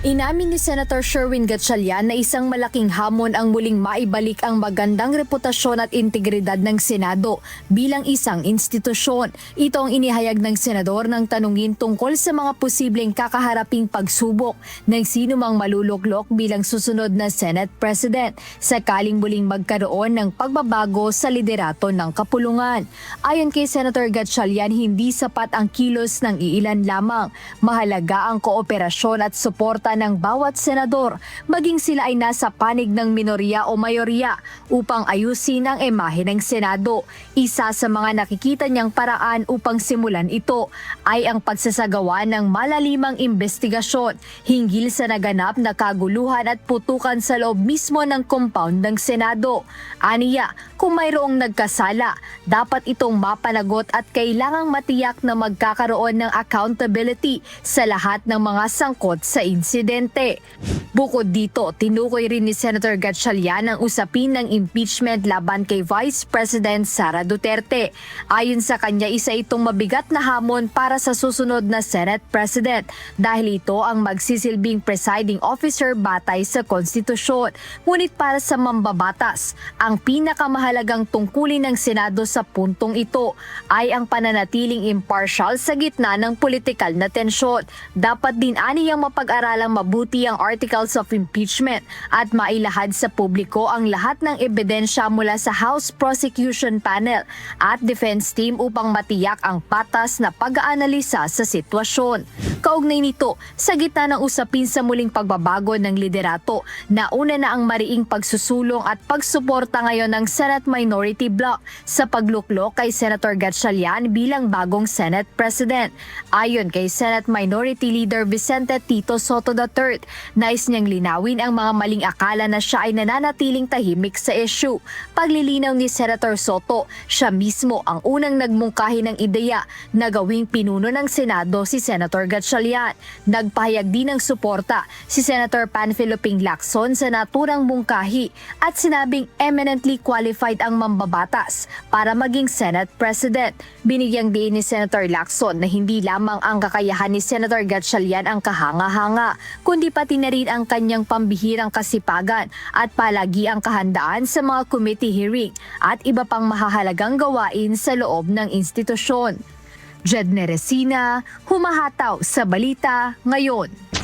Inamin ni Senator Sherwin Gatchalian na isang malaking hamon ang muling maibalik ang magandang reputasyon at integridad ng Senado bilang isang institusyon. Ito ang inihayag ng senador ng tanungin tungkol sa mga posibleng kakaharaping pagsubok ng sinumang maluluklok bilang susunod na Senate President sakaling muling magkaroon ng pagbabago sa liderato ng kapulungan. Ayon kay Senator Gatchalian, hindi sapat ang kilos ng iilan lamang. Mahalaga ang kooperasyon at suporta ng bawat senador, maging sila ay nasa panig ng minorya o mayorya upang ayusin ang imahe ng Senado. Isa sa mga nakikita niyang paraan upang simulan ito ay ang pagsasagawa ng malalimang investigasyon hinggil sa naganap na kaguluhan at putukan sa loob mismo ng compound ng Senado. Aniya, kung mayroong nagkasala, dapat itong mapanagot at kailangang matiyak na magkakaroon ng accountability sa lahat ng mga sangkot sa insidente. Bukod dito, tinukoy rin ni Senator Gatchalian ang usapin ng impeachment laban kay Vice President Sara Duterte. Ayon sa kanya, isa itong mabigat na hamon para sa susunod na Senate President dahil ito ang magsisilbing presiding officer batay sa konstitusyon. Ngunit para sa mambabatas, ang pinakamahalagang tungkulin ng Senado sa puntong ito ay ang pananatiling impartial sa gitna ng politikal na tensyon. Dapat din aniyang mapag-aralang mabuti ang articles of impeachment at mailahad sa publiko ang lahat ng ebidensya mula sa House Prosecution Panel at Defense Team upang matiyak ang patas na pag-aanalisa sa sitwasyon. Kaugnay nito, sa gitna ng usapin sa muling pagbabago ng liderato, nauna na ang mariing pagsusulong at pagsuporta ngayon ng Senate Minority Bloc sa pagluklok kay Senator Gatchalian bilang bagong Senate President. Ayon kay Senate Minority Leader Vicente Tito Soto III, nais niyang linawin ang mga maling akala na siya ay nananatiling tahimik sa issue. Paglilinaw ni Senator Soto, siya mismo ang unang nagmungkahi ng ideya na gawing pinuno ng Senado si Senator Gatchalian. Nagpahayag din ng suporta si Senator Panfilo Ping Lacson sa naturang mungkahi at sinabing eminently qualified ang mambabatas para maging Senate President. Binigyang diin ni Senator Lacson na hindi lamang ang kakayahan ni Senator Gatchalian ang kahanga-hanga, kundi pati na rin ang kanyang pambihirang kasipagan at palagi ang kahandaan sa mga committee hearing at iba pang mahahalagang gawain sa loob ng institusyon. Jedne Resina, humahataw sa balita ngayon.